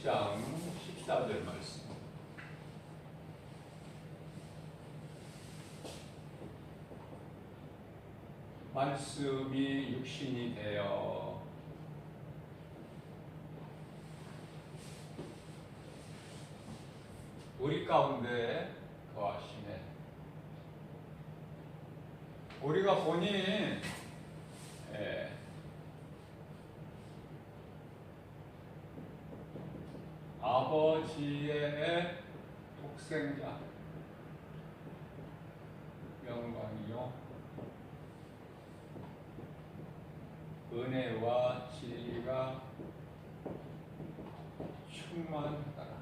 1장 14절 말씀. 말씀이 육신이 되어 우리 가운데 거하시네. 우리가 보니 아버지의 독생자 영광이요 은혜와 진리가 충만하더라.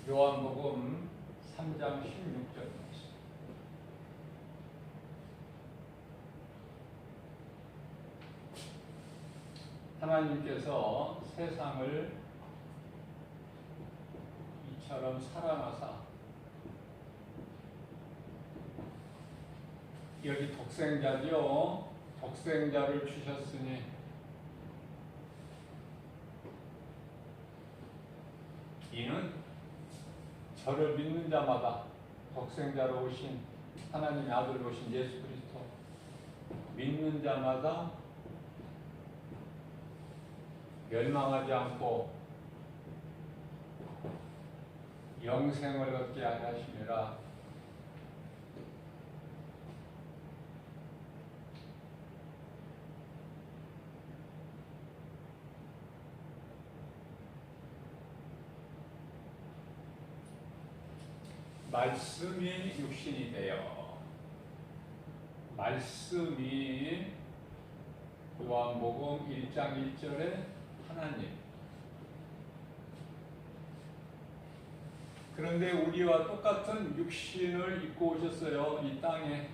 요한복음 3장 16절 말씀. 하나님께서 세상을 이처럼 사랑하사 여기 독생자죠. 독생자를 주셨으니 이는 저를 믿는 자마다 독생자로 오신 하나님의 아들로 오신 예수 그리스도 믿는 자마다 멸망하지 않고 영생을 얻게 하심이라. 말씀이 육신이 되어 말씀이 요한복음 1장 1절에 하나님. 그런데 우리와 똑같은 육신을 입고 오셨어요. 이 땅에.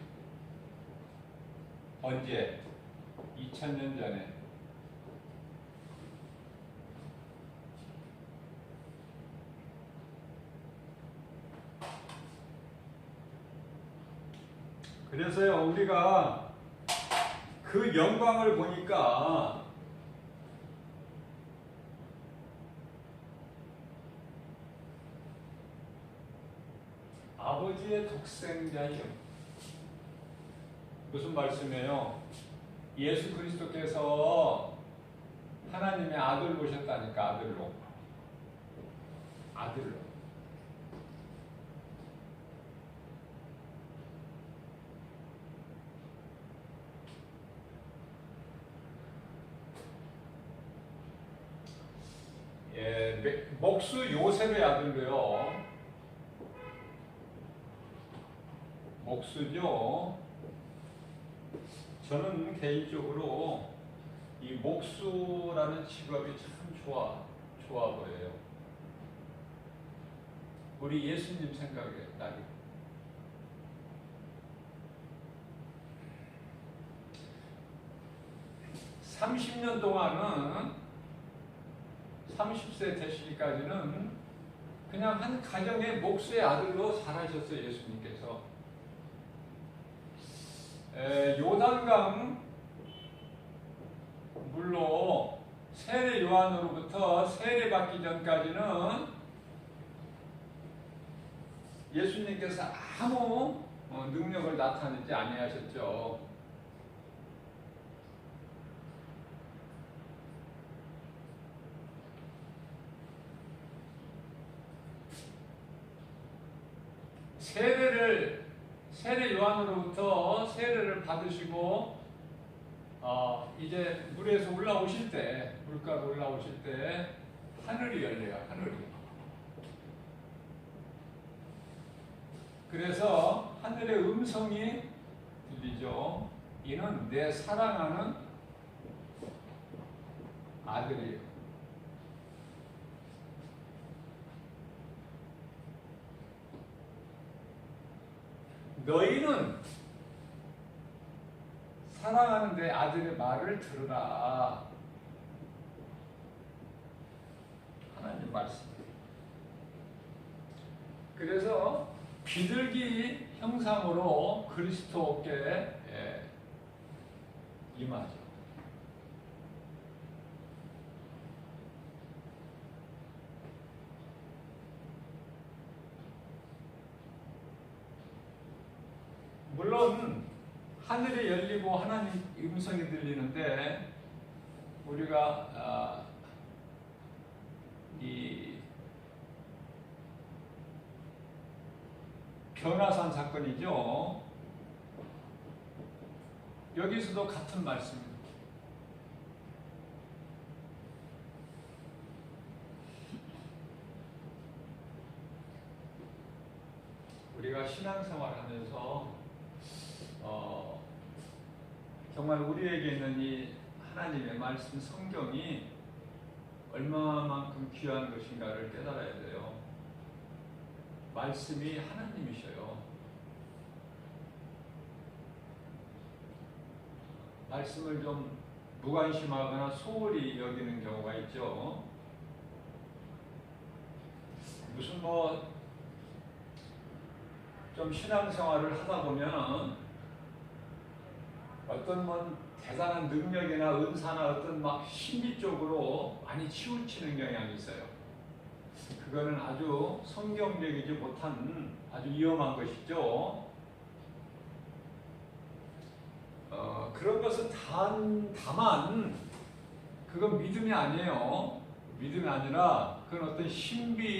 언제? 2000년 전에. 그래서요, 우리가 그 영광을 보니까 아버지의 독생자예요. 무슨 말씀이에요? 예수 그리스도께서 하나님의 아들로 오셨다니까. 아들로. 목수 요셉의 아들로요. 목수죠. 저는 개인적으로 이 목수라는 직업이 참 좋아 보여요. 우리 예수님 생각에 나이 30년 동안은 30세 되시기까지는 그냥 한 가정의 목수의 아들로 살아셨어요. 예수님께서. 요단강 물로 세례 요한으로부터 세례받기 전까지는 예수님께서 아무 능력을 나타내지 아니하셨죠. 세례 요한으로부터 세례를 받으시고 이제 물에서 올라오실 때, 물가로 올라오실 때 하늘이 열려요. 하늘이. 그래서 하늘의 음성이 들리죠. 이는 내 사랑하는 아들이에요. 너희는 사랑하는 내 아들의 말을 들으라. 하나님 말씀. 그래서 비둘기 형상으로 그리스도께 임하죠. 물론 하늘이 열리고 하나님 음성이 들리는데 우리가 이 변화산 사건이죠. 여기서도 같은 말씀입니다. 우리가 신앙생활하면서 정말 우리에게 있는 이 하나님의 말씀 성경이 얼마만큼 귀한 것인가를 깨달아야 돼요. 말씀이 하나님이셔요. 말씀을 좀 무관심하거나 소홀히 여기는 경우가 있죠. 무슨 좀 신앙생활을 하다 보면 어떤 대단한 능력이나 은사나 어떤 신비 쪽으로 많이 치우치는 경향이 있어요. 그거는 아주 성경적이지 못한 아주 위험한 것이죠. 그런 것은 다만 그건 믿음이 아니에요. 믿음이 아니라 그건 어떤 신비주의나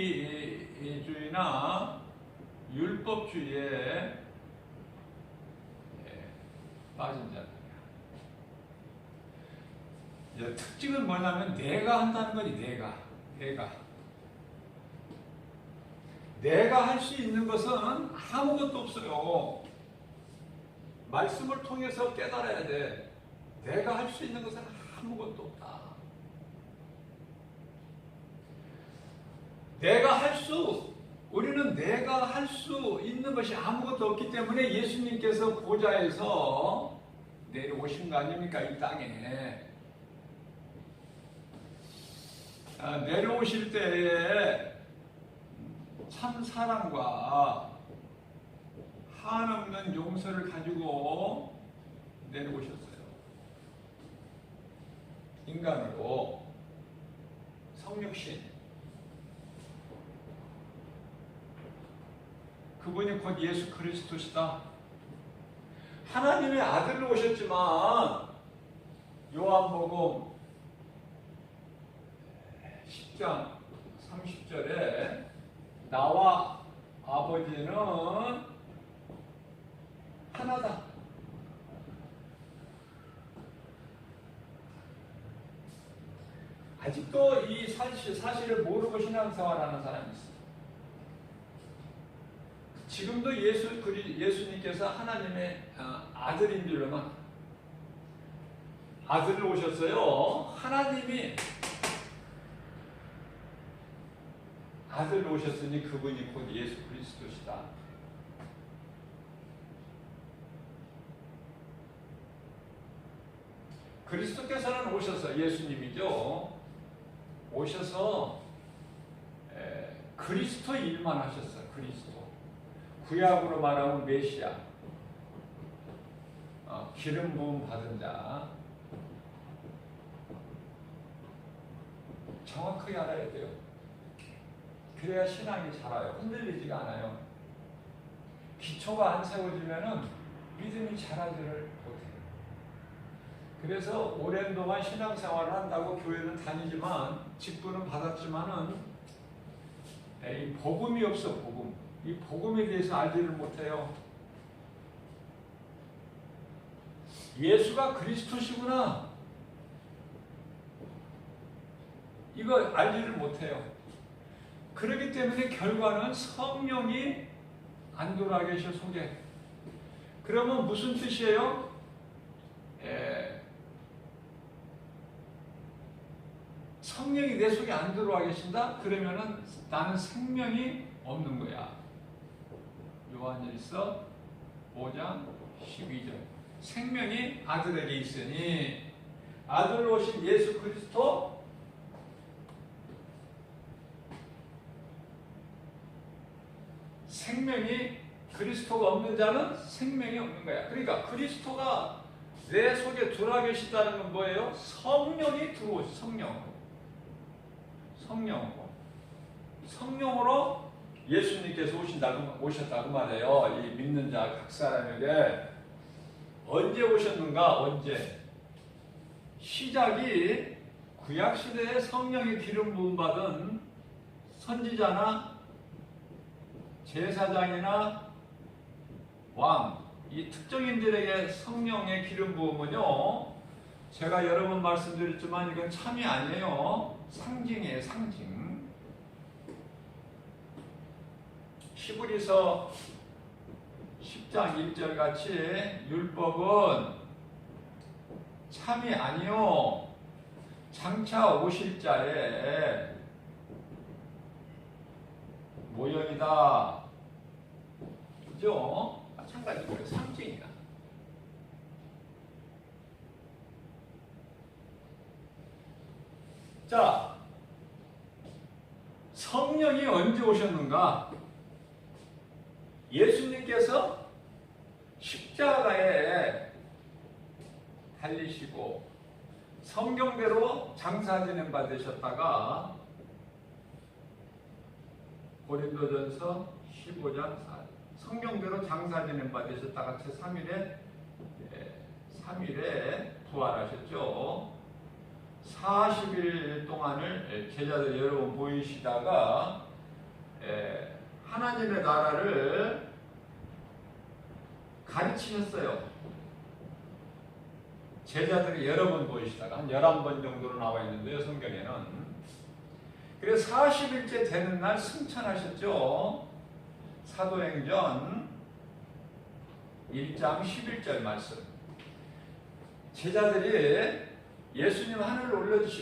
율법주의에 빠진 자들이야. 특징은 뭐냐면 내가 한다는 거지. 내가 할 수 있는 것은 아무것도 없어요. 말씀을 통해서 깨달아야 돼. 내가 할 수 있는 것은 아무것도 없다. 우리는 내가 할 수 있는 것이 아무것도 없기 때문에 예수님께서 보좌에서 내려오신 거 아닙니까? 이 땅에. 내려오실 때에 참 사랑과 한없는 용서를 가지고 내려오셨어요. 인간으로 성육신. 그분이 곧 예수 그리스도시다. 하나님의 아들로 오셨지만 요한복음 10장 30절에 나와 아버지는 하나다. 아직도 이 사실을 모르고 신앙생활하는 사람이 있어요. 지금도 예수님께서 하나님의 아들인 줄로만 아들로 오셨어요. 하나님이 아들로 오셨으니 그분이 곧 예수 그리스도시다. 그리스도께서는 오셔서 예수님이죠. 오셔서 그리스도 일만 하셨어요. 그리스도. 구약으로 말하면 메시아, 기름 부음 받은 자. 정확하게 알아야 돼요. 그래야 신앙이 자라요. 흔들리지가 않아요. 기초가 안 세워지면은 믿음이 자라지를 못해요. 그래서 오랜 동안 신앙생활을 한다고 교회는 다니지만 직분은 받았지만은 이 복음이 없어. 이 복음에 대해서 알지를 못해요. 예수가 그리스도시구나. 이거 알지를 못해요. 그렇기 때문에 결과는 성령이 안 돌아 계셔 속에. 그러면 무슨 뜻이에요? 성령이 내 속에 안 들어와 계신다? 그러면은 나는 생명이 없는 거야. 요한일서 5장 12절. 생명이 아들에게 있으니 아들로 오신 예수 그리스도 생명이 그리스도가 없는 자는 생명이 없는 거야. 그러니까 그리스도가 내 속에 들어와 계시다는 건 뭐예요? 성령이 들어오시, 성령으로 예수님께서 오셨다고 말해요. 이 믿는 자 각 사람에게. 언제 오셨는가? 언제? 시작이 구약시대에 성령의 기름 부음 받은 선지자나 제사장이나 왕, 이 특정인들에게 성령의 기름 부음은요, 제가 여러 번 말씀드렸지만 이건 참이 아니에요. 상징이에요, 상징. 히브리서 10장 1절 같이 율법은 참이 아니요, 장차 오실 자의 모형이다. 그죠? 마찬가지로 상징이다. 자, 성령이 언제 오셨는가? 예수님께서 십자가에 달리시고 성경대로 장사지냄 받으셨다가 고린도전서 15장 4 성경대로 장사지냄 받으셨다가 제3일에 부활하셨죠. 40일 동안을 제자들 여러 번 보이시다가 하나님의 나라를 가르치셨어요. 제자들이 여러 번 보이시다가 한 11번 정도로 나와 있는데요, 성경에는. 그래서 40일째 되는 날 승천하셨죠. 사도행전 1장 11절 말씀. 제자들이 예수님 하늘로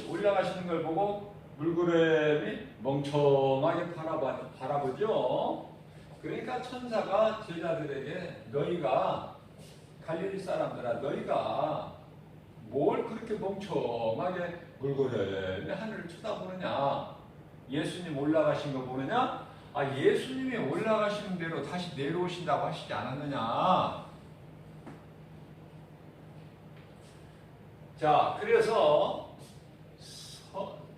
올라가시는 걸 보고 물구름이 멍청하게 바라보죠. 그러니까 천사가 제자들에게 너희가 갈릴리 사람들아, 너희가 뭘 그렇게 멍청하게 물구름이 하늘을 쳐다보느냐? 예수님 올라가신 거 보느냐? 아, 예수님이 올라가시는 대로 다시 내려오신다고 하시지 않았느냐? 자, 그래서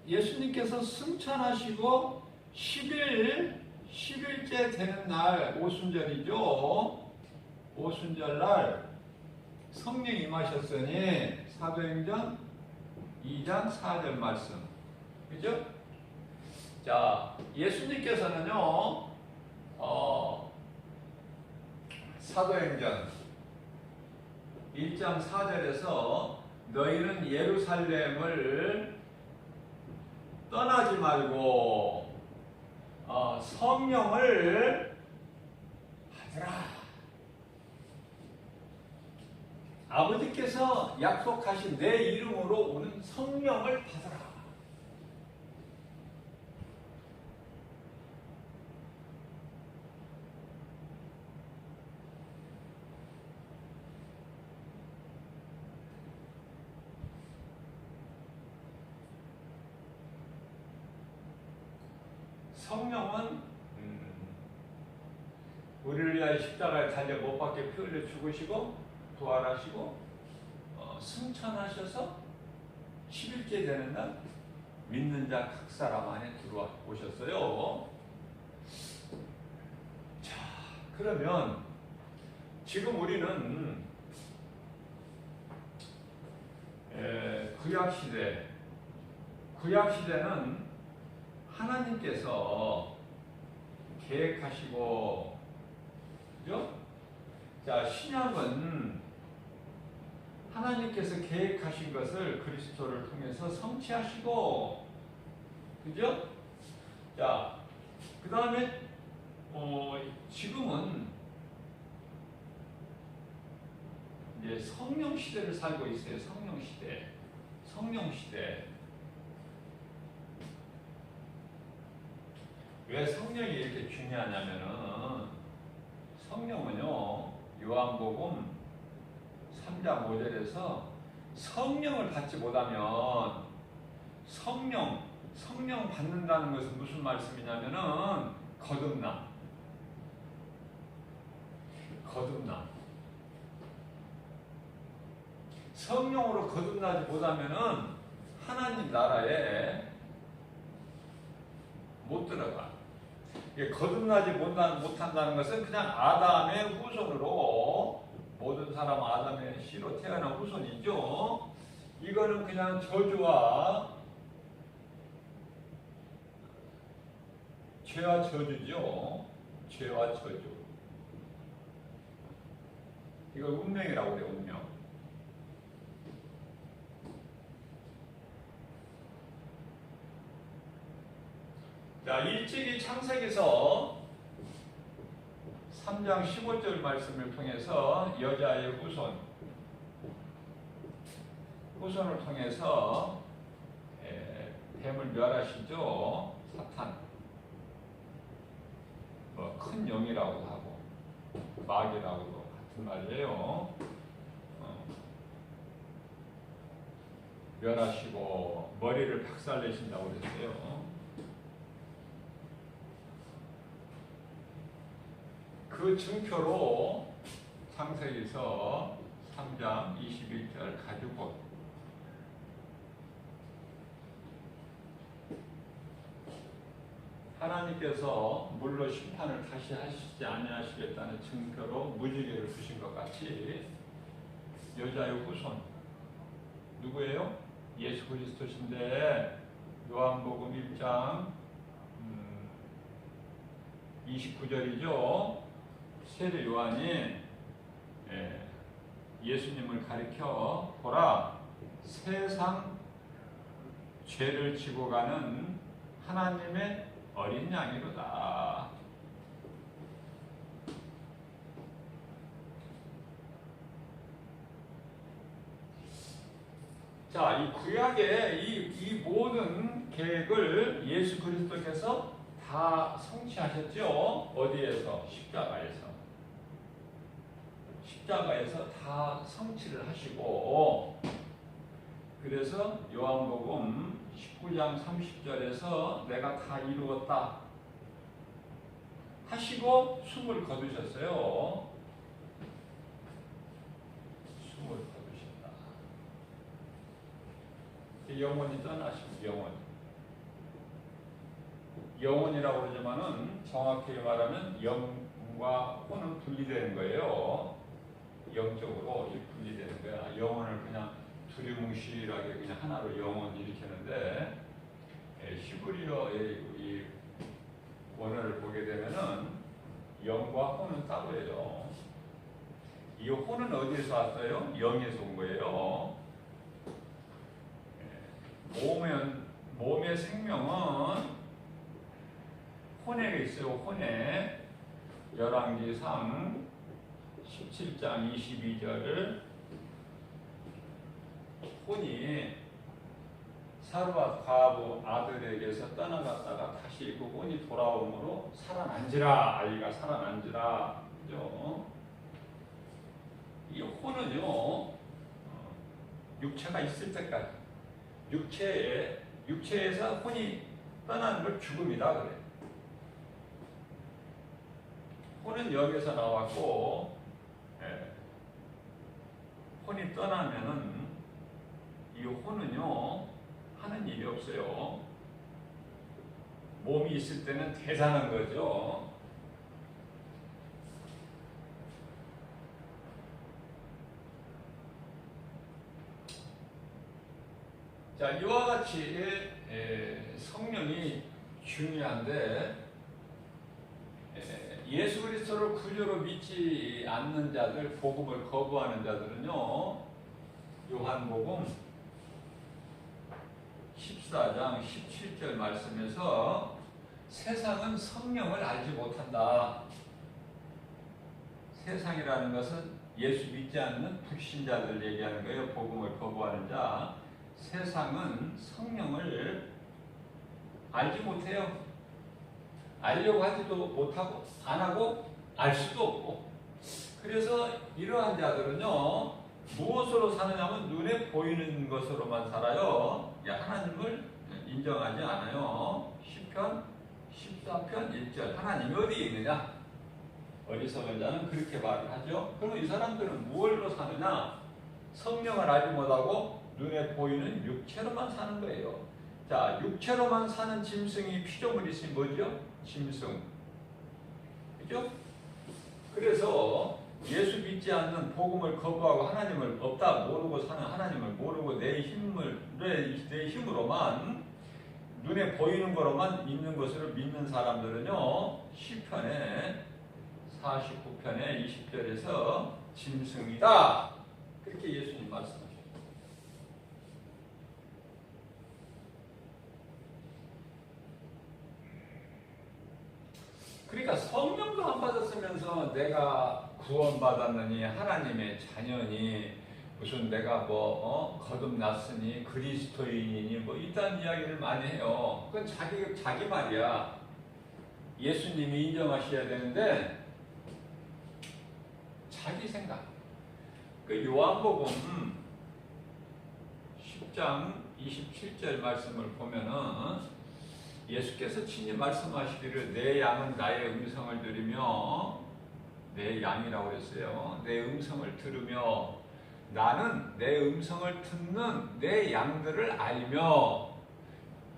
예수님께서 승천하시고 10일째 되는 날, 오순절이죠. 오순절날 성령이 임하셨으니 사도행전 2장 4절 말씀. 그죠? 자, 예수님께서는요, 사도행전 1장 4절에서 너희는 예루살렘을 떠나지 말고 성령을 받으라. 아버지께서 약속하신 내 이름으로 오는 성령을 받으라. 성령은 우리를 위하여 십자가에 달려 못 박혀 피 흘려 죽으시고 부활하시고 승천하셔서 10일째 되는 날 믿는 자 각 사람 안에 들어와 오셨어요. 자, 그러면 지금 우리는 구약시대는 하나님께서 계획하시고, 그죠? 자, 신약은 하나님께서 계획하신 것을 그리스도를 통해서 성취하시고, 그죠? 자, 그 다음에 지금은 이제 성령 시대를 살고 있어요. 성령 시대. 왜 성령이 이렇게 중요하냐면은, 성령은요, 요한복음 3장 5절에서 성령을 받지 못하면, 성령 받는다는 것은 무슨 말씀이냐면은 거듭남. 거듭남. 성령으로 거듭나지 못하면은 하나님 나라에 못 들어가. 거듭나지 못한다는 것은 그냥 아담의 후손으로, 모든 사람 아담의 씨로 태어난 후손이죠. 이거는 그냥 저주와 죄와 저주죠. 죄와 저주. 이걸 운명이라고 그래요. 운명. 자, 일찍이 창세기서 3장 15절 말씀을 통해서 여자의 후손을 통해서 뱀을 멸하시죠. 사탄. 큰 영이라고도 하고 마귀라고도 같은 말이에요. 멸하시고 머리를 박살내신다고 그랬어요. 그 증표로 창세기서 3장 21절 가지고 하나님께서 물로 심판을 다시 하시지 아니하시겠다는 증표로 무지개를 주신 것 같이 여자의 후손 누구예요? 예수 그리스도신데 요한복음 1장 29절이죠. 세례 요한이 예수님을 가리켜 보라, 세상 죄를 지고 가는 하나님의 어린 양이로다. 자, 이 구약의 이 모든 계획을 예수 그리스도께서 다 성취하셨죠. 어디에서? 십자가에서 다 성취를 하시고, 그래서 요한복음 19장 30절에서 내가 다 이루었다 하시고 숨을 거두셨어요. 숨을 거두셨다. 영혼이 떠나시고, 영혼이라고 그러지만은 정확히 말하면 영과 혼은 분리되는 거예요. 영적으로 분리되는 거야. 영혼을 그냥 두리뭉실하게 그냥 하나로 영혼 일으키는데, 히브리어의 이 원어를 보게 되면은 영과 혼은 따로예요. 이 혼은 어디에서 왔어요? 영에서 온 거예요. 몸의 생명은 혼에 있어요. 혼에. 열왕기상 17장 22절을 혼이 사르밧 과부 아들에게서 떠나갔다가 다시 그 혼이 돌아오므로 살아난지라, 아이가 살아난지라. 그죠? 이 혼은요, 육체가 있을 때까지, 육체에서 혼이 떠나는 걸 죽음이다 그래. 혼은 여기서 나왔고, 혼이 떠나면은 이 혼은요 하는 일이 없어요. 몸이 있을 때는 대단한 거죠. 자, 이와 같이 성령이 중요한데, 예수 그리스도를 구주로 믿지 않는 자들, 복음을 거부하는 자들은요, 요한복음 14장 17절 말씀에서 세상은 성령을 알지 못한다. 세상이라는 것은 예수 믿지 않는 불신자들 얘기하는 거예요. 복음을 거부하는 자. 세상은 성령을 알지 못해요. 알려고 하지도 못하고, 안 하고, 알 수도 없고. 그래서 이러한 자들은요, 무엇으로 사느냐면 눈에 보이는 것으로만 살아요. 하나님을 인정하지 않아요. 시편 14편 1절. 하나님이 어디에 있느냐? 어리석은 자는 그렇게 말을 하죠. 그러면 이 사람들은 무엇으로 사느냐? 성령을 알지 못하고 눈에 보이는 육체로만 사는 거예요. 자, 육체로만 사는 짐승이 피조물이 있으면 뭐죠? 짐승. 그죠? 그래서 예수 믿지 않는 복음을 거부하고 하나님을 없다 모르고 사는 하나님을 모르고 내 힘으로만 눈에 보이는 거로만 있는 것으로 믿는 사람들은요, 시편에 49편의 20절에서 짐승이다. 그렇게 예수님 말씀하셨어요. 그러니까 성령도 안 받았으면서 내가 구원받았느니 하나님의 자녀니 무슨 내가 거듭났으니 그리스도인이니 이딴 이야기를 많이 해요. 그건 자기 말이야. 예수님이 인정하셔야 되는데 자기 생각. 그 요한복음 10장 27절 말씀을 보면은 예수께서 친히 말씀하시기를 내 양은 나의 음성을 들으며 내 양이라고 했어요. 내 음성을 들으며 나는 내 음성을 듣는 내 양들을 알며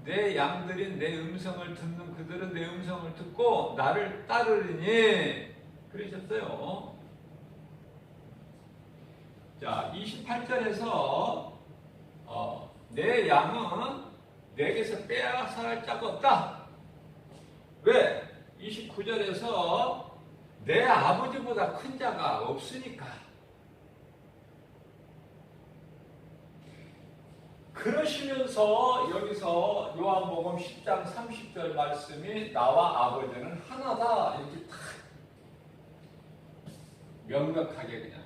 내 양들인 내 음성을 듣는 그들은 내 음성을 듣고 나를 따르리니 그러셨어요. 자, 28절에서 내 양은 내게서 빼앗아갈 자가 없다. 왜? 29절에서 내 아버지보다 큰 자가 없으니까. 그러시면서 여기서 요한복음 10장 30절 말씀이 나와 아버지는 하나다. 이렇게 탁 명백하게 그냥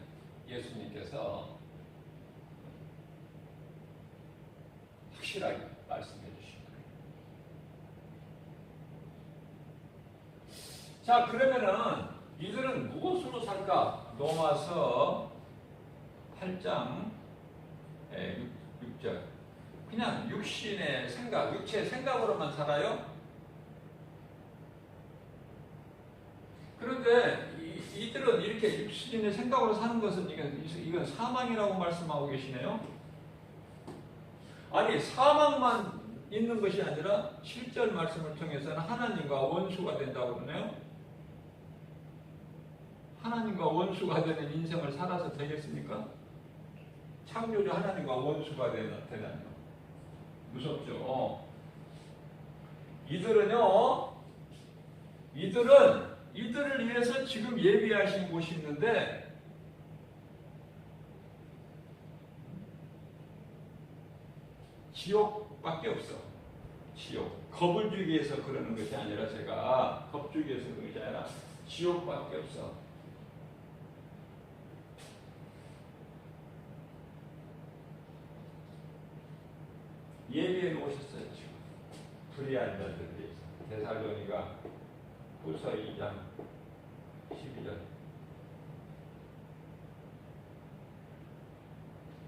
예수님께서 확실하게 말씀해 주신 거예요. 자, 그러면은 이들은 무엇으로 살까? 로마서 8장 6절. 그냥 육신의 생각, 육체의 생각으로만 살아요? 그런데 이들은 이렇게 육신의 생각으로 사는 것은 이건 사망이라고 말씀하고 계시네요. 아니, 사망만 있는 것이 아니라 7절 말씀을 통해서는 하나님과 원수가 된다고 그러네요. 하나님과 원수가 되는 인생을 살아서 되겠습니까? 창조주 하나님과 원수가 되다니요. 무섭죠. 이들을 위해서 지금 예비하신 곳이 있는데 지옥밖에 없어. 지옥. 겁을 주기 위해서 그러는 것이 아니라 제가 겁주기 위해서 그런 것이 아니라 지옥밖에 없어. 예비해 놓으셨어요. 지금 불의한 자들에 대해서. 데살로니가 후서 2장 12절.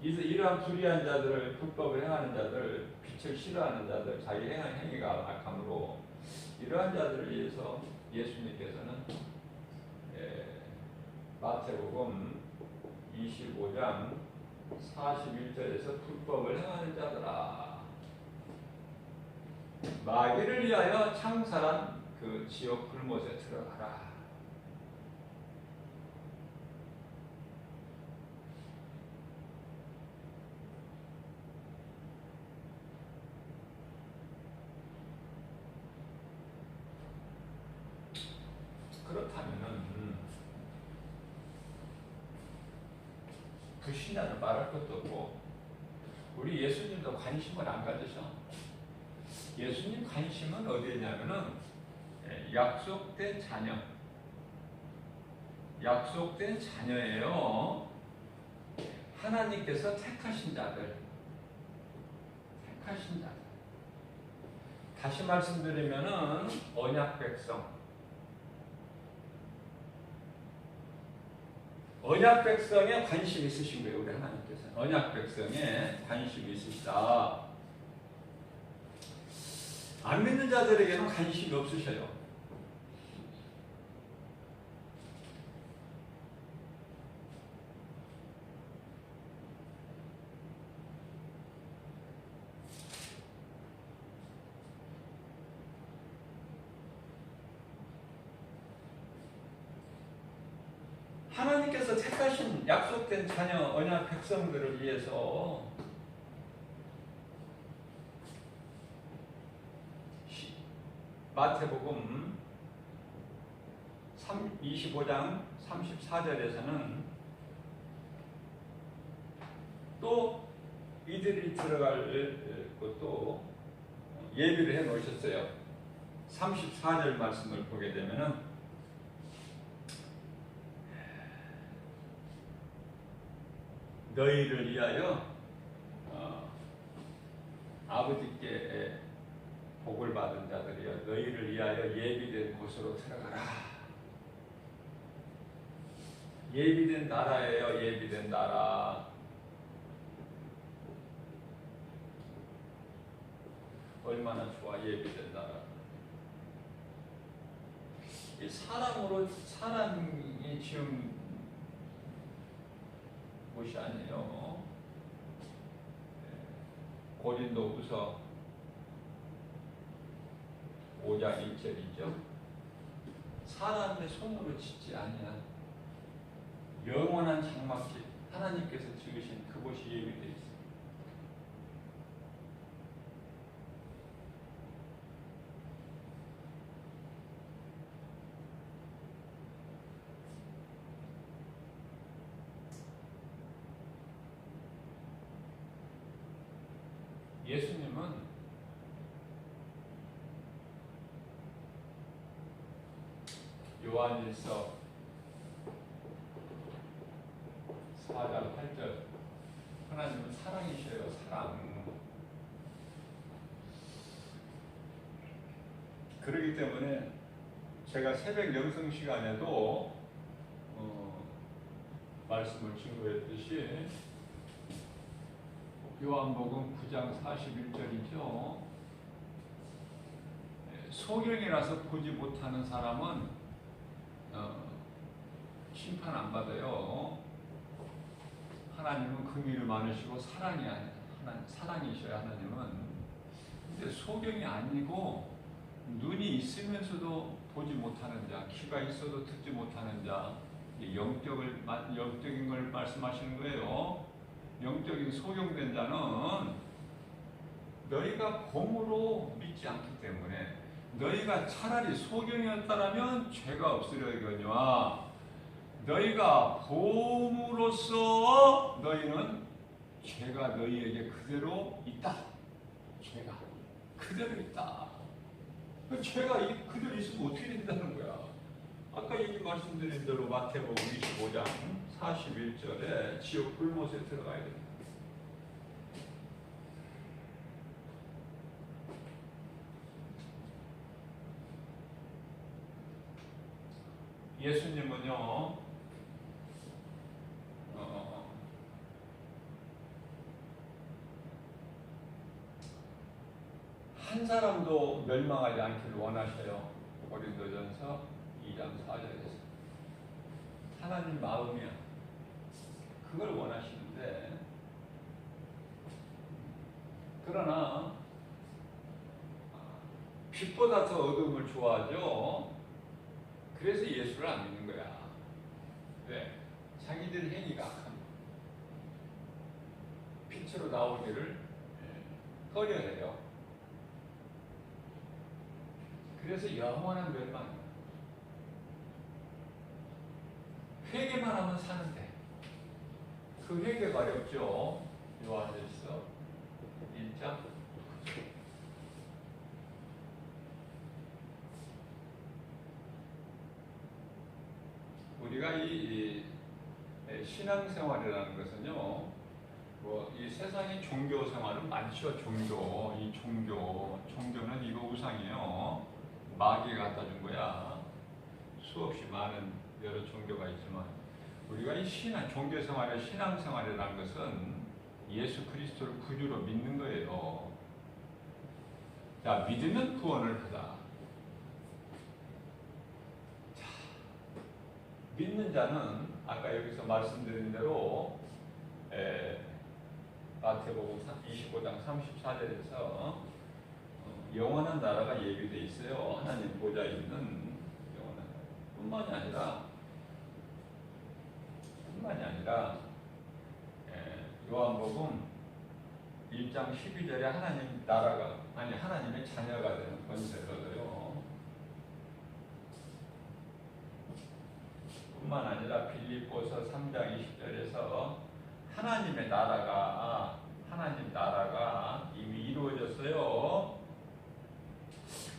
이러한 불의한 자들을, 불법을 행하는 자들, 빛을 싫어하는 자들, 자기 행위가 악함으로 이러한 자들을 위해서 예수님께서는 마태복음 25장 41절에서 불법을 행하는 자들아, 마귀를 위하여 창설한 그 지옥 불못에 들어가라. 그렇다면은 불신자는 말할 것도 없고 우리 예수님도 관심을 안 가지셔. 예수님 관심은 어디냐면은 약속된 자녀. 약속된 자녀예요. 하나님께서 택하신 자들. 택하신 자들. 다시 말씀드리면은 언약 백성. 언약 백성에 관심 있으신 거예요, 우리 하나님께서. 언약 백성에 관심이 있으시다. 안 믿는 자들에게는 관심이 없으셔요. 하나님께서 택하신 약속된 자녀 언약 백성들을 위해서 마태복음 25장 34절에서는 또 이들이 들어갈 것도 예비를 해 놓으셨어요. 34절 말씀을 보게 되면은 너희를 위하여 아버지께 복을 받은 자들이여 너희를 위하여 예비된 곳으로 들어가라. 예비된 나라예요. 예비된 나라. 얼마나 좋아. 예비된 나라. 이 사람이 지은 곳이 아니에요. 고린도후서 5장 1절이죠. 사람의 손으로 짓지 아니한 영원한 장막집 하나님께서 지으신 그곳이 예비되어 있습니다. 예수님은 요한일서 4장 8절 하나님은 사랑이셔요. 사랑. 그렇기 때문에 제가 새벽 영성 시간에도 말씀을 증거했듯이 요한복음 9장 41절이죠. 소경이라서 보지 못하는 사람은 심판 안 받아요. 하나님은 긍휼이 많으시고 사랑이셔요. 하나님은. 근데 소경이 아니고 눈이 있으면서도 보지 못하는 자, 귀가 있어도 듣지 못하는 자, 영적인 걸 말씀하시는 거예요. 영적인 소경된 자는 너희가 곰으로 믿지 않기 때문에 너희가 차라리 소경이었다라면 죄가 없으려거니와 너희가 곰으로써 너희는 죄가 너희에게 그대로 있다. 죄가 그대로 있다. 죄가 그대로 있으면 어떻게 된다는 거야? 아까 얘기 말씀드린 대로 마태복음 25장 41절에 지옥 불못에 들어가야 됩니다. 예수님은요, 한 사람도 멸망하지 않기를 원하셔요. 고린도전서 2장 4절에서. 하나님 마음이야. 그걸 원하시는데, 그러나 빛보다 더 어둠을 좋아하죠. 그래서 예수를 안 믿는 거야. 왜? 자기들 행위가 악합니다. 빛으로 나오기를 꺼려해요. 그래서 영원한 멸망이에요. 회개만 하면 사는데 그 회개가 어렵죠. 요한일서 1장 우리가 이 신앙생활이라는 것은요, 이 세상의 종교 생활은 많죠. 이 종교는 이거 우상이에요. 마귀가 갖다 준 거야. 수없이 많은 여러 종교가 있지만 우리가 이 종교 생활의 신앙생활이라는 것은 예수 그리스도를 구주로 믿는 거예요. 자, 믿으면 구원을 하다. 믿는 자는 아까 여기서 말씀드린 대로 마태복음 25장 34절에서 영원한 나라가 예비되어 있어요. 하나님 보좌에 있는 영원한 나라 뿐만이 아니라 뿐만이 아니라 요한복음 1장 12절에 하나님 나라가 하나님의 자녀가 되는 권세를 얻어요. 뿐만 아니라 빌립보서 3장 20절에서 하나님 나라가 이미 이루어졌어요.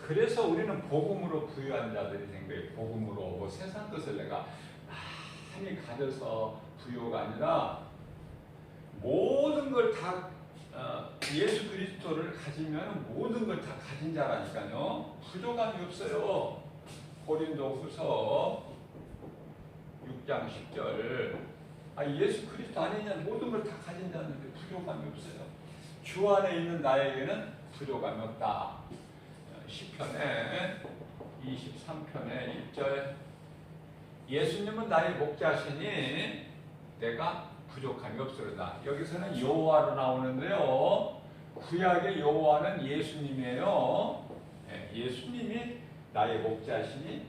그래서 우리는 복음으로 부유한 자들이 된 거예요. 복음으로 뭐 세상 것을 내가 많이 가져서 부유가 아니라 모든 걸 다 예수 그리스도를 가지면 모든 걸 다 가진 자라니까요. 부족함이 없어요. 고린도후서 6장 10절 예수 그리스도 안에 있는 모든 걸 다 가진 자인데 부족함이 없어요. 주 안에 있는 나에게는 부족함이 없다. 시편에 23편에 1절 예수님은 나의 목자시니 내가 부족함이 없으리다. 여기서는 여호와로 나오는데요. 구약의 여호와는 예수님이에요. 예수님이 나의 목자시니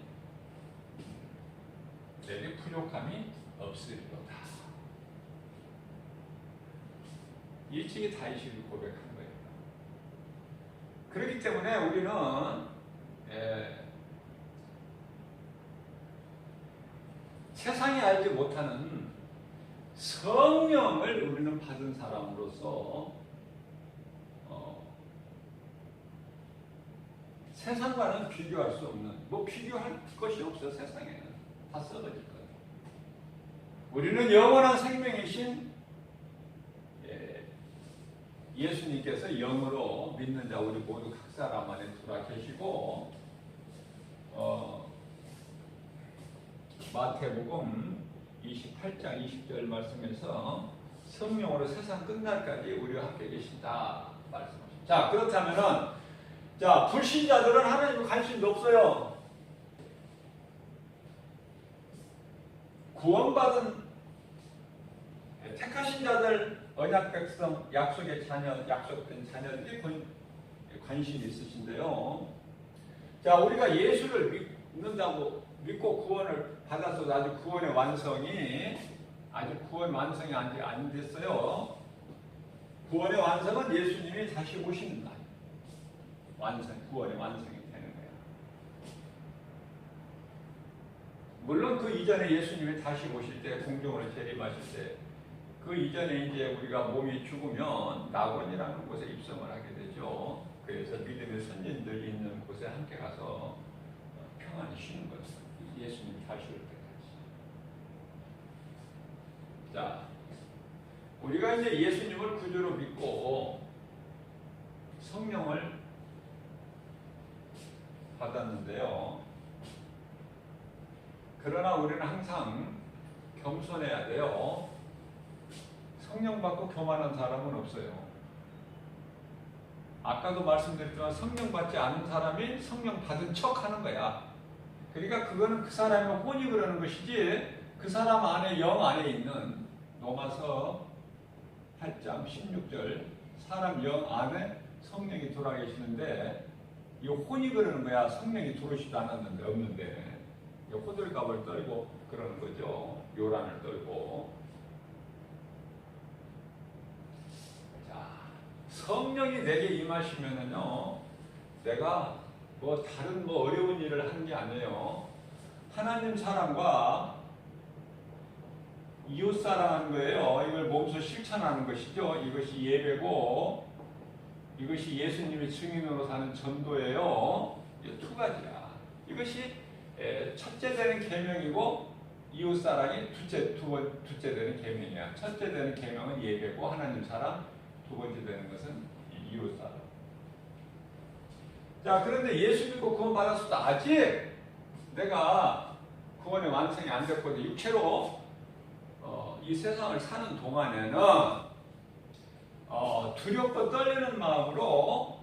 내게 부족함이 없으리로다. 일찍이 다윗이 고백한 거예요. 그렇기 때문에 우리는 세상이 알지 못하는 성령을 우리는 받은 사람으로서 세상과는 비교할 수 없는 비교할 것이 없어. 세상에는 다 썩어질 거예요. 우리는 영원한 생명이신 예수님께서 영으로 믿는 자 우리 모두 각 사람 안에 들어와 계시고 마태복음 28장 20절 말씀에서 성령으로 세상 끝날까지 우리와 함께 계신다 말씀하십니다. 자, 그렇다면은 불신자들은 하나님에 관심도 없어요. 구원받은 택하신 자들, 언약 백성, 약속된 자녀들이 관심이 있으신데요. 자, 우리가 예수를 믿고 구원을 받았어도 아직 구원 완성이 안 됐어요. 구원의 완성은 예수님이 다시 오시는 날. 구원의 완성이 되는 거예요. 물론 그 이전에 예수님이 다시 오실 때, 공중으로 재림하실 때, 그 이전에 이제 우리가 몸이 죽으면 낙원이라는 곳에 입성을 하게 되죠. 그래서 믿음의 선진들이 있는 곳에 함께 가서 평안히 쉬는 거죠. 예수님이 다시 올 때까지. 자, 우리가 이제 예수님을 구주로 믿고 성령을 받았는데요. 그러나 우리는 항상 겸손해야 돼요. 성령 받고 교만한 사람은 없어요. 아까도 말씀드렸지만 성령 받지 않은 사람이 성령 받은 척 하는 거야. 그러니까 그거는 그 사람의 혼이 그러는 것이지 그 사람 안에 영 안에 있는 로마서 8장 16절 사람 영 안에 성령이 돌아 계시는데 이 혼이 그러는 거야. 성령이 들어오지도 않았는데 없는데 호들갑을 떨고 그러는 거죠. 요란을 떨고. 자, 성령이 내게 임하시면은요, 내가 다른 어려운 일을 하는 게 아니에요. 하나님 사랑과 이웃 사랑하는 거예요. 이걸 몸소 실천하는 것이죠. 이것이 예배고 이것이 예수님의 증인으로 사는 전도예요. 이 두 가지야. 이것이 첫째 되는 계명이고 이웃 사랑이 둘째 되는 계명이야. 첫째 되는 계명은 예배고 하나님 사랑, 두 번째 되는 것은 이웃 사랑. 자, 그런데 예수 믿고 구원 받았어도 아직 내가 구원의 완성이 안 됐거든. 육체로 이 세상을 사는 동안에는 두렵고 떨리는 마음으로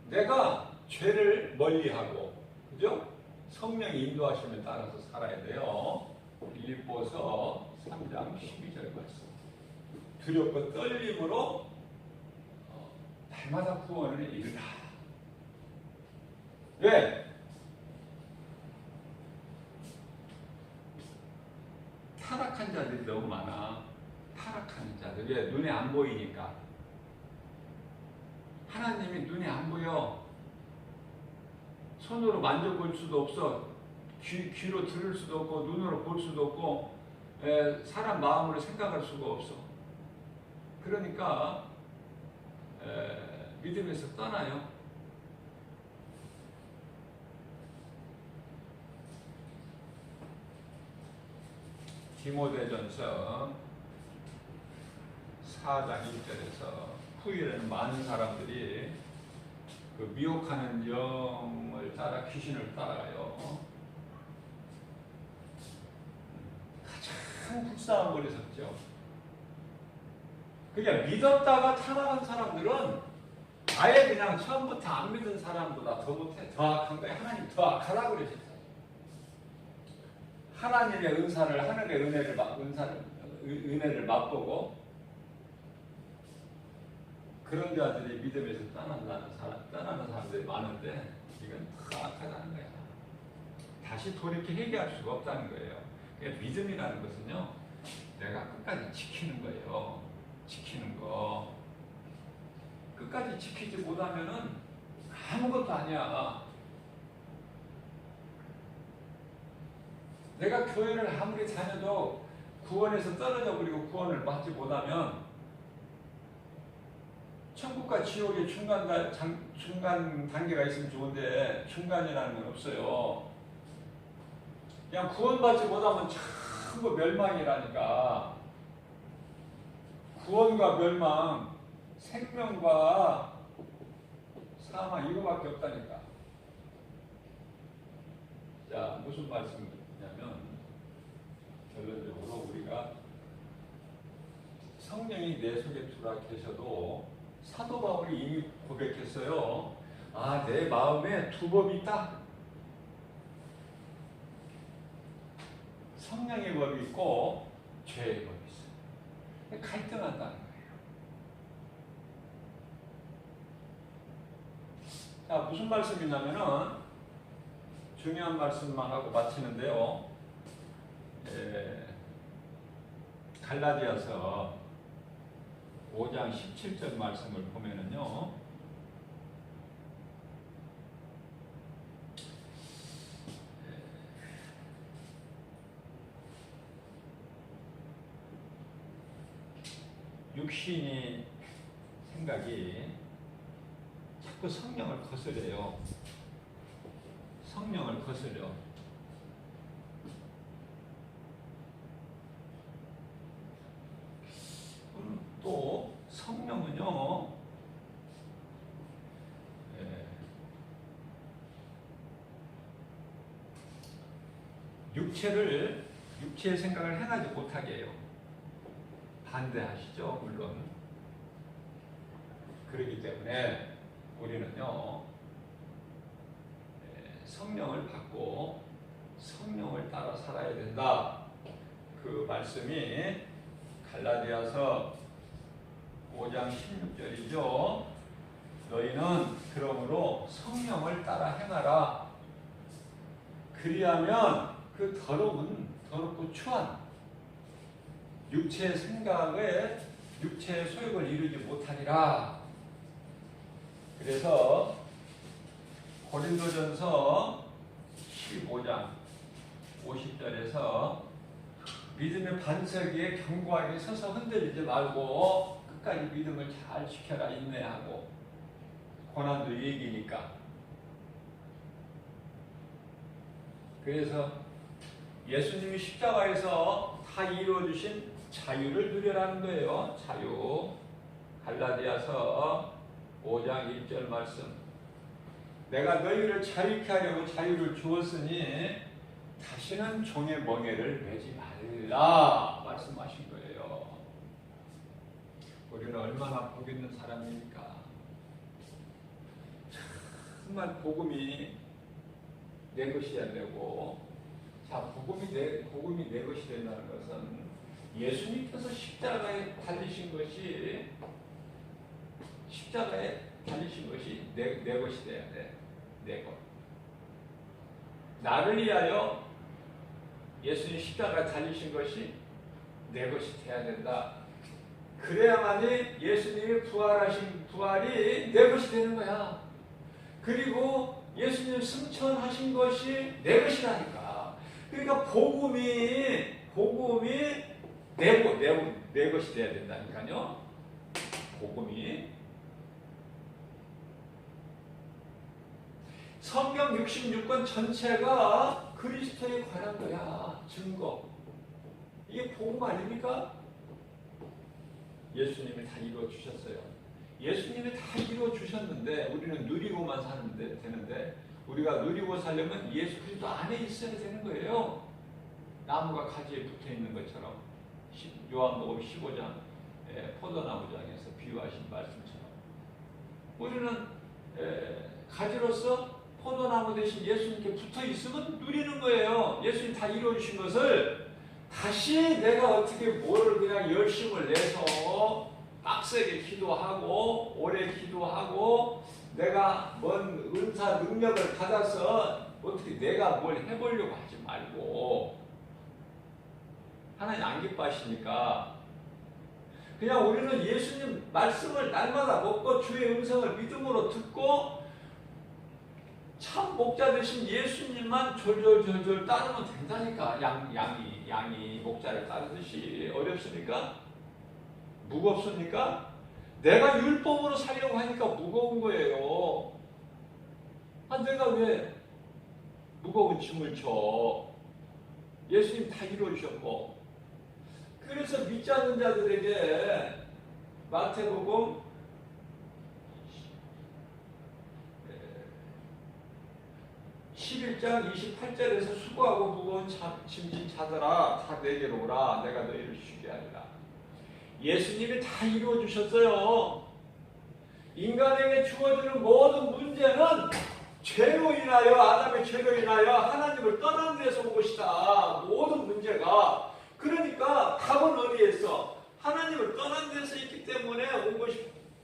내가 죄를 멀리하고, 그죠? 성령의 인도하심에 따라서 살아야 돼요. 빌립보서 3장 12절 말씀. 두렵고 떨림으로 날마다 구원을 이루라. 왜? 타락한 자들이 너무 많아. 하죠. 왜? 눈에 안 보이니까. 하나님이 눈에 안 보여. 손으로 만져볼 수도 없어. 귀로 들을 수도 없고 눈으로 볼 수도 없고 사람 마음으로 생각할 수가 없어. 그러니까 믿음에서 떠나요. 디모데전서 4장 1절에서 후일에는 많은 사람들이 그 미혹하는 영을 따라 귀신을 따라가요. 가장 불쌍한 거리 섰죠. 그러니까 믿었다가 타락한 사람들은 아예 그냥 처음부터 안 믿은 사람보다 더 못해. 더 악한 거예요. 하나님 더 악하다고 그러셨어요. 하나님의 은사를, 하늘의 은혜를 맛보고 그런 자들이 믿음에서 떠나는 사람들이 많은데 이건 더 악하다는 거야. 다시 돌이켜 회개할 수가 없다는 거예요. 그러니까 믿음이라는 것은요, 내가 끝까지 지키는 거예요. 지키는 거. 끝까지 지키지 못하면은 아무것도 아니야. 내가 교회를 아무리 다녀도 구원에서 떨어져 버리고 구원을 받지 못하면 천국과 지옥의 중간 단계가 있으면 좋은데 중간이라는 건 없어요. 그냥 구원받지 못하면 전부 멸망이라니까. 구원과 멸망, 생명과 사망 이거밖에 없다니까. 자, 무슨 말씀이냐면 결론적으로 우리가 성령이 내 속에 들어와 계셔도 사도 바울이 이미 고백했어요. 아, 내 마음에 두 법이 있다. 성령의 법이 있고 죄의 법이 있어요. 갈등한다는 거예요. 자, 무슨 말씀이냐면은 중요한 말씀만 하고 마치는데요. 갈라디아서 5장 17절 말씀을 보면은요. 육신이 생각이 자꾸 성령을 거스려요. 성령을 거스려. 또 성령은요, 육체의 생각을 행하지 못하게 해요. 반대하시죠, 물론. 그렇기 때문에 우리는요, 성령을 받고 성령을 따라 살아야 된다. 그 말씀이 갈라디아서 5장 16절이죠. 너희는 그러므로 성령을 따라 행하라. 그리하면 그 더럽고 추한 육체의 생각에 육체의 소욕을 이루지 못하리라. 그래서 고린도전서 15장 50절에서 믿음의 반석 위에 견고하게 서서 흔들리지 말고 끝까지 믿음을 잘 지켜라. 인내하고. 고난도 얘기니까. 그래서 예수님이 십자가에서 다 이루어주신 자유를 누려라는 거예요. 자유. 갈라디아서 5장 1절 말씀. 내가 너희를 자유케 하려고 자유를 주었으니 다시는 종의 멍에를 매지 말라 말씀하신 거예요. 우리는 얼마나 복 있는 사람입니까? 정말 복음이 내 것이야 되고, 자, 복음이 내 것이 된다는 것은 예수님께서 십자가에 달리신 것이 내 것이 돼야 돼. 내 것. 나를 위하여 예수님 십자가에 달리신 것이 내 것이 돼야 된다. 그래야만이 예수님이 부활하신 부활이 내 것이 되는 거야. 그리고 예수님 승천하신 것이 내 것이라니까. 그러니까 복음이 내 것이 돼야 된다니까요. 복음이. 성경 66권 전체가 그리스도에 관한 거야. 증거. 이게 복음 아닙니까? 예수님이 다 이루어 주셨어요. 예수님이 다 이루어 주셨는데 우리는 누리고만 사는 되는데, 우리가 누리고 살려면 예수 그리스도 안에 있어야 되는 거예요. 나무가 가지에 붙어 있는 것처럼, 요한복음 15장 포도나무장에서 비유하신 말씀처럼 우리는 가지로서 포도나무 대신 예수님께 붙어 있으면 누리는 거예요. 예수님 다 이루어 주신 것을 다시 내가 어떻게 뭐를 그냥 열심을 내서 빡세게 기도하고 오래 기도하고 내가 뭔 은사 능력을 받아서 어떻게 내가 뭘 해보려고 하지 말고, 하나님 안 기뻐하시니까 그냥 우리는 예수님 말씀을 날마다 먹고 주의 음성을 믿음으로 듣고 참 목자 되신 예수님만 졸졸졸졸 따르면 된다니까. 양이 목자를 따르듯이. 어렵습니까? 무겁습니까? 내가 율법으로 살려고 하니까 무거운 거예요. 내가 왜 무거운 짐을 져? 예수님 다 이루어주셨고. 그래서 믿지 않는 자들에게 마태복음 11장 28절에서 수고하고 무거운 짐진 자들아 다 내게로 오라, 내가 너희를 쉬게 하리라. 예수님이 다 이루어 주셨어요. 인간에게 주어지는 모든 문제는 죄로 인하여, 아담의 죄로 인하여 하나님을 떠나는 데서 온 것이다. 모든 문제가. 그러니까 답은 어디에 있어? 하나님을 떠난 데서 있기 때문에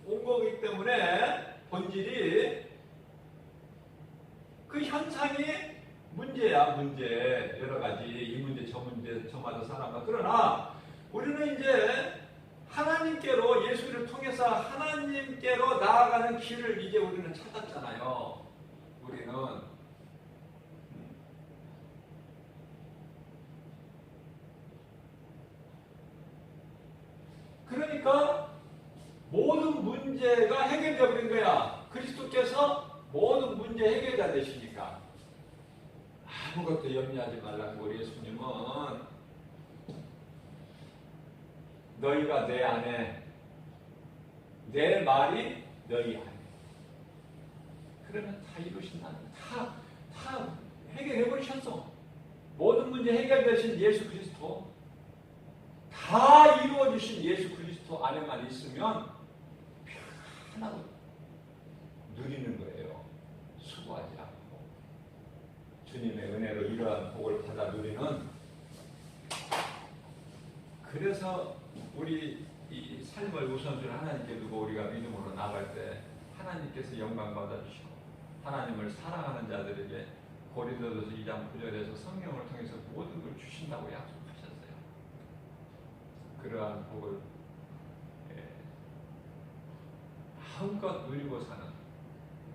온 거기 때문에 본질이, 그 현상이 문제야. 문제 여러 가지, 이 문제 저 문제 저마다 살아가. 그러나 우리는 이제 하나님께로, 예수를 통해서 하나님께로 나아가는 길을 이제 우리는 찾았잖아요. 우리는 그러니까 모든 문제가 해결되어 버린 거야. 그리스도께서 모든 문제 해결자 되시니까 아무것도 염려하지 말라고. 우리 예수님은 너희가 내 안에, 내 말이 너희 안에, 그러면 다 이루신다는 거야. 다 해결해 버리셨어. 모든 문제 해결되신 예수 그리스도, 다 이루어 주신 예수 그리스도 안에만 있으면 편하고 누리는 거예요. 수고하지 않고 주님의 은혜로 이러한 복을 받아 누리는. 그래서 우리 이 삶을 우선순위 하나님께 두고 우리가 믿음으로 나갈 때 하나님께서 영광 받아주시고, 하나님을 사랑하는 자들에게 고린도전서 2장 9절에서 성령을 통해서 모든 걸 주신다고 약속하셨어요. 그러한 복을 마음껏 누리고 사는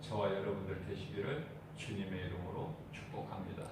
저와 여러분들 되시기를 주님의 이름으로 축복합니다.